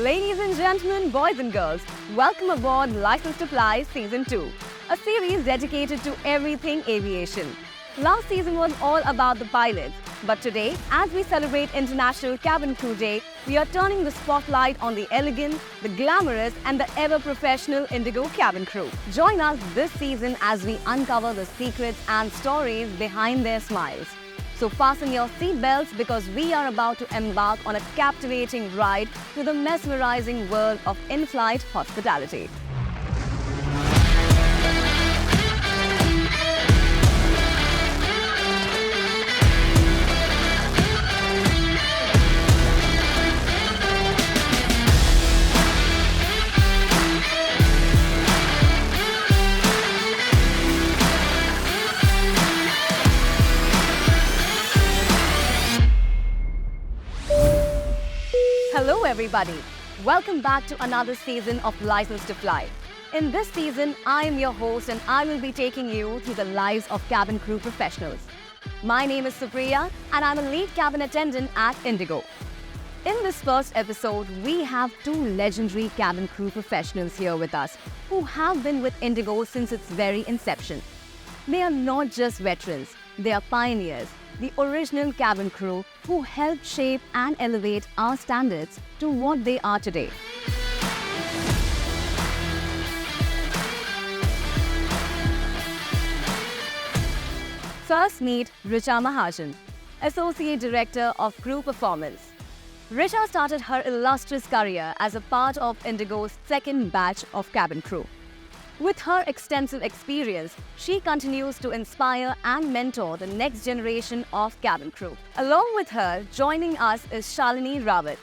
Ladies and gentlemen, boys and girls, welcome aboard License to Fly Season 2, a series dedicated to everything aviation. Last season was all about the pilots, but today, as we celebrate International Cabin Crew Day, we are turning the spotlight on the elegant, the glamorous and the ever-professional Indigo cabin crew. Join us this season as we uncover the secrets and stories behind their smiles. So fasten your seatbelts because we are about to embark on a captivating ride to the mesmerizing world of in-flight hospitality. Hello everybody, welcome back to another season of License to Fly. In this season, I am your host and I will be taking you through the lives of cabin crew professionals. My name is Supriya and I'm a lead cabin attendant at Indigo. In this first episode, we have two legendary cabin crew professionals here with us who have been with Indigo since its very inception. They are not just veterans, they are pioneers, the original cabin crew who helped shape and elevate our standards to what they are today. First meet Richa Mahajan, Associate Director of Crew Performance. Richa started her illustrious career as a part of Indigo's second batch of cabin crew. With her extensive experience, she continues to inspire and mentor the next generation of cabin crew. Along with her, joining us is Shalini Rawat,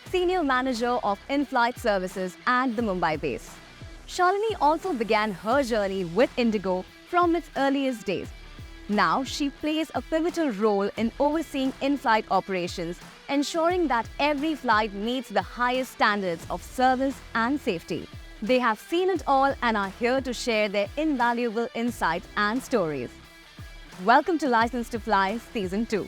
Senior Manager of In-Flight Services at the Mumbai base. Shalini also began her journey with Indigo from its earliest days. Now, she plays a pivotal role in overseeing in-flight operations, ensuring that every flight meets the highest standards of service and safety. They have seen it all and are here to share their invaluable insights and stories. Welcome to License to Fly Season 2.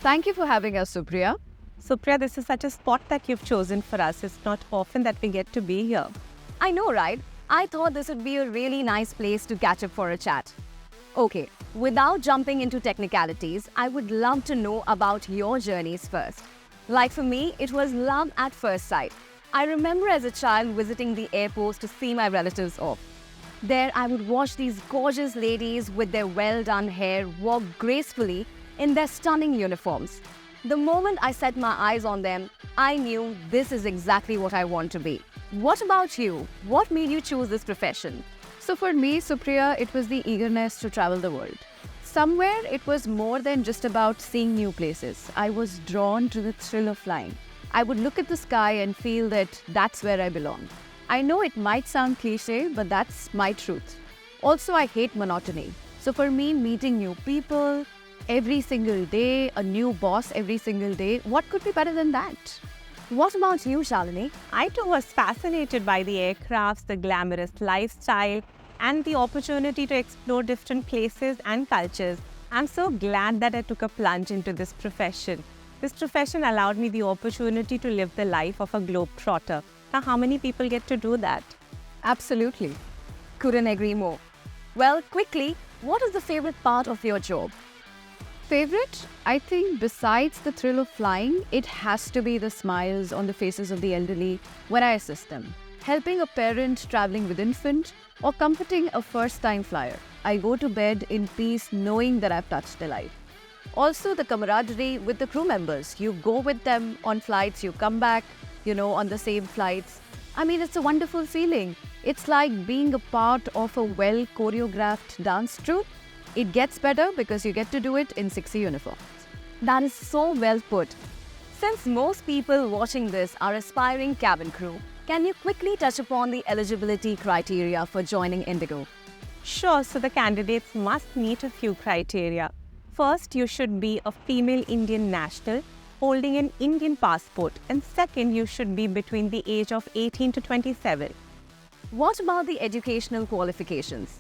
Thank you for having us, Supriya. Supriya, this is such a spot that you've chosen for us. It's not often that we get to be here. I know, right? I thought this would be a really nice place to catch up for a chat. Okay, without jumping into technicalities, I would love to know about your journeys first. Like for me, it was love at first sight. I remember as a child visiting the airports to see my relatives off. There I would watch these gorgeous ladies with their well-done hair walk gracefully in their stunning uniforms. The moment I set my eyes on them, I knew this is exactly what I want to be. What about you? What made you choose this profession? So for me, Supriya, it was the eagerness to travel the world. Somewhere it was more than just about seeing new places. I was drawn to the thrill of flying. I would look at the sky and feel that that's where I belong. I know it might sound cliche, but that's my truth. Also, I hate monotony. So for me, meeting new people every single day, a new boss every single day, what could be better than that? What about you, Shalini? I too was fascinated by the aircrafts, the glamorous lifestyle, and the opportunity to explore different places and cultures. I'm so glad that I took a plunge into this profession. This profession allowed me the opportunity to live the life of a globetrotter. Now, how many people get to do that? Absolutely. Couldn't agree more. Well, quickly, what is the favorite part of your job? Favorite? I think besides the thrill of flying, it has to be the smiles on the faces of the elderly when I assist them. Helping a parent traveling with infant or comforting a first-time flyer. I go to bed in peace knowing that I've touched their life. Also, the camaraderie with the crew members. You go with them on flights, you come back, on the same flights. I mean, it's a wonderful feeling. It's like being a part of a well-choreographed dance troupe. It gets better because you get to do it in 6 uniforms. That is so well put. Since most people watching this are aspiring cabin crew, can you quickly touch upon the eligibility criteria for joining Indigo? Sure, so the candidates must meet a few criteria. First, you should be a female Indian national holding an Indian passport, and second, you should be between the age of 18 to 27. What about the educational qualifications?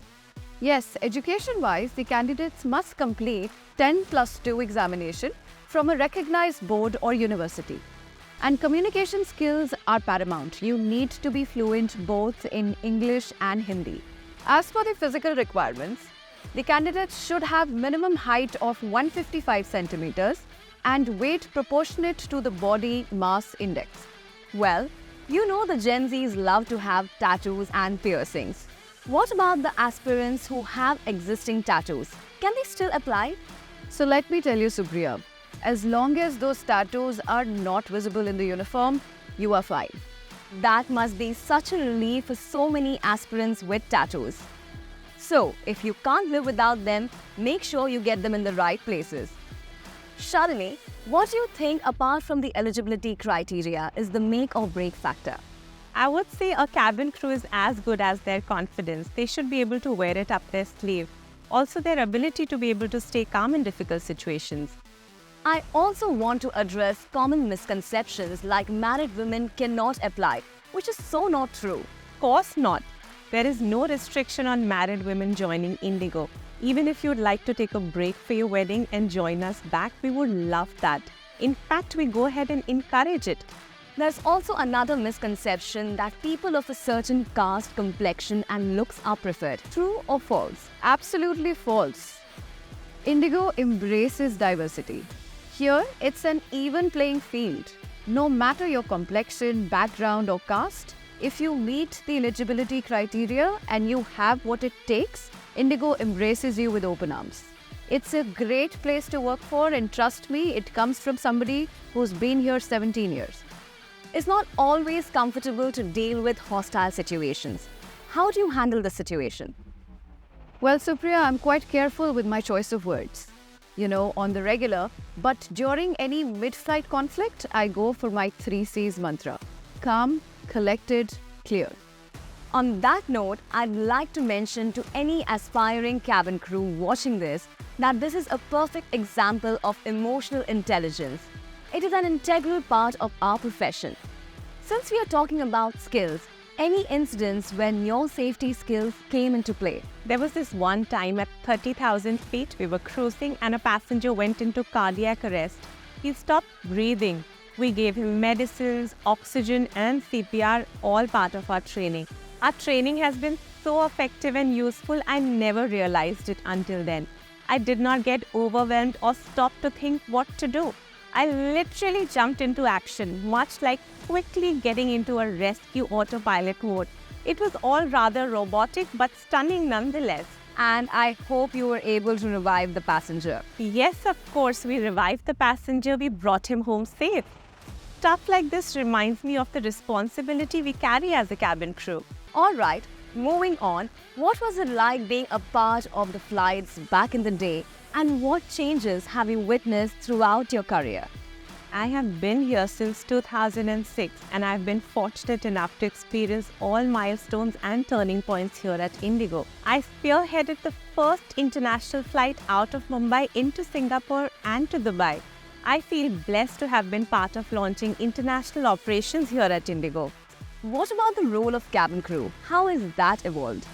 Yes, education-wise, the candidates must complete 10+2 examination from a recognized board or university. And communication skills are paramount. You need to be fluent both in English and Hindi. As for the physical requirements, the candidate should have minimum height of 155 centimeters and weight proportionate to the body mass index. Well, you know the Gen Zs love to have tattoos and piercings. What about the aspirants who have existing tattoos? Can they still apply? So let me tell you, Supriya, as long as those tattoos are not visible in the uniform, you are fine. That must be such a relief for so many aspirants with tattoos. So, if you can't live without them, make sure you get them in the right places. Shalini, what do you think apart from the eligibility criteria is the make or break factor? I would say a cabin crew is as good as their confidence. They should be able to wear it up their sleeve. Also, their ability to be able to stay calm in difficult situations. I also want to address common misconceptions like married women cannot apply, which is so not true. Of course not. There is no restriction on married women joining Indigo. Even if you'd like to take a break for your wedding and join us back, we would love that. In fact, we go ahead and encourage it. There's also another misconception that people of a certain caste, complexion and looks are preferred. True or false? Absolutely false. Indigo embraces diversity. Here, it's an even playing field. No matter your complexion, background or caste, if you meet the eligibility criteria and you have what it takes, Indigo embraces you with open arms. It's a great place to work for, and trust me, it comes from somebody who's been here 17 years. It's not always comfortable to deal with hostile situations. How do you handle the situation? Well, Supriya, I'm quite careful with my choice of words, on the regular, but during any mid-flight conflict, I go for my 3 C's mantra: calm, collected, clear. On that note, I'd like to mention to any aspiring cabin crew watching this that this is a perfect example of emotional intelligence. It is an integral part of our profession. Since we are talking about skills, any incidents when your safety skills came into play? There was this one time at 30,000 feet, we were cruising and a passenger went into cardiac arrest. He stopped breathing. We gave him medicines, oxygen and CPR, all part of our training. Our training has been so effective and useful, I never realized it until then. I did not get overwhelmed or stop to think what to do. I literally jumped into action, much like quickly getting into a rescue autopilot mode. It was all rather robotic but stunning nonetheless. And I hope you were able to revive the passenger. Yes, of course, we revived the passenger. We brought him home safe. Stuff like this reminds me of the responsibility we carry as a cabin crew. All right, moving on. What was it like being a part of the flights back in the day? And what changes have you witnessed throughout your career? I have been here since 2006 and I've been fortunate enough to experience all milestones and turning points here at Indigo. I spearheaded the first international flight out of Mumbai into Singapore and to Dubai. I feel blessed to have been part of launching international operations here at Indigo. What about the role of cabin crew? How has that evolved?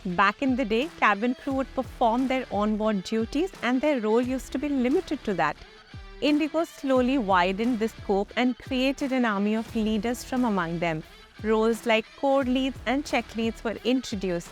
Back in the day, cabin crew would perform their onboard duties and their role used to be limited to that. Indigo slowly widened the scope and created an army of leaders from among them. Roles like core leads and check leads were introduced.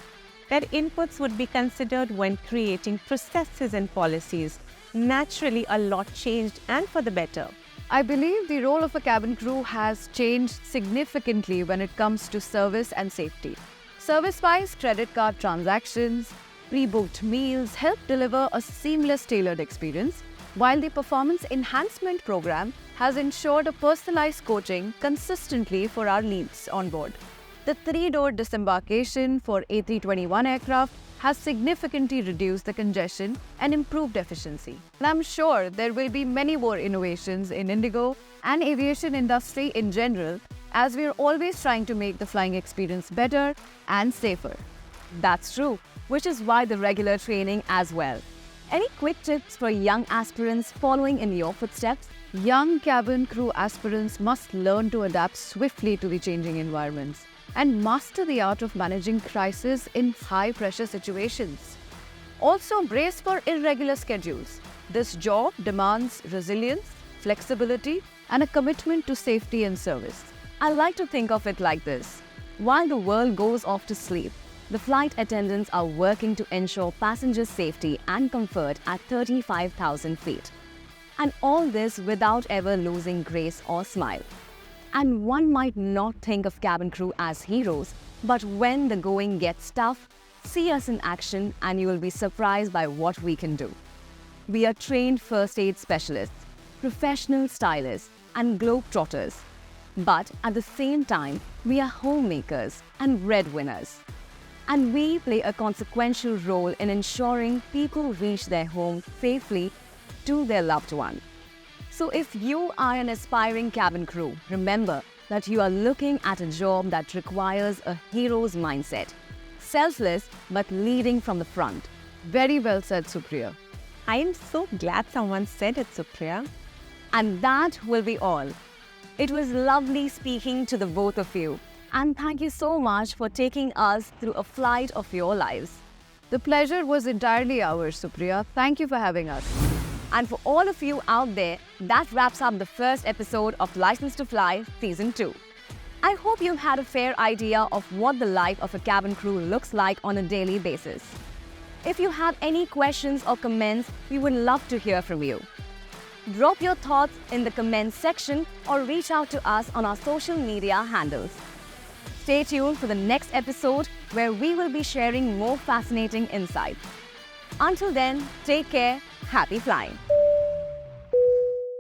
Their inputs would be considered when creating processes and policies. Naturally, a lot changed and for the better. I believe the role of a cabin crew has changed significantly when it comes to service and safety. Service-wise, credit card transactions, pre-booked meals help deliver a seamless tailored experience, while the performance enhancement program has ensured a personalized coaching consistently for our leads on board. The 3-door disembarkation for A321 aircraft has significantly reduced the congestion and improved efficiency. And I'm sure there will be many more innovations in Indigo and aviation industry in general, as we're always trying to make the flying experience better and safer. That's true, which is why the regular training as well. Any quick tips for young aspirants following in your footsteps? Young cabin crew aspirants must learn to adapt swiftly to the changing environments and master the art of managing crisis in high-pressure situations. Also, brace for irregular schedules. This job demands resilience, flexibility, and a commitment to safety and service. I like to think of it like this. While the world goes off to sleep, the flight attendants are working to ensure passengers' safety and comfort at 35,000 feet. And all this without ever losing grace or smile. And one might not think of cabin crew as heroes, but when the going gets tough, see us in action and you will be surprised by what we can do. We are trained first aid specialists, professional stylists, and globetrotters. But at the same time, we are homemakers and breadwinners. And we play a consequential role in ensuring people reach their home safely to their loved one. So if you are an aspiring cabin crew, remember that you are looking at a job that requires a hero's mindset. Selfless but leading from the front. Very well said, Supriya. I am so glad someone said it, Supriya. And that will be all. It was lovely speaking to the both of you. And thank you so much for taking us through a flight of your lives. The pleasure was entirely ours, Supriya. Thank you for having us. And for all of you out there, that wraps up the first episode of License to Fly Season 2. I hope you've had a fair idea of what the life of a cabin crew looks like on a daily basis. If you have any questions or comments, we would love to hear from you. Drop your thoughts in the comments section or reach out to us on our social media handles. Stay tuned for the next episode where we will be sharing more fascinating insights. Until then, take care, happy flying!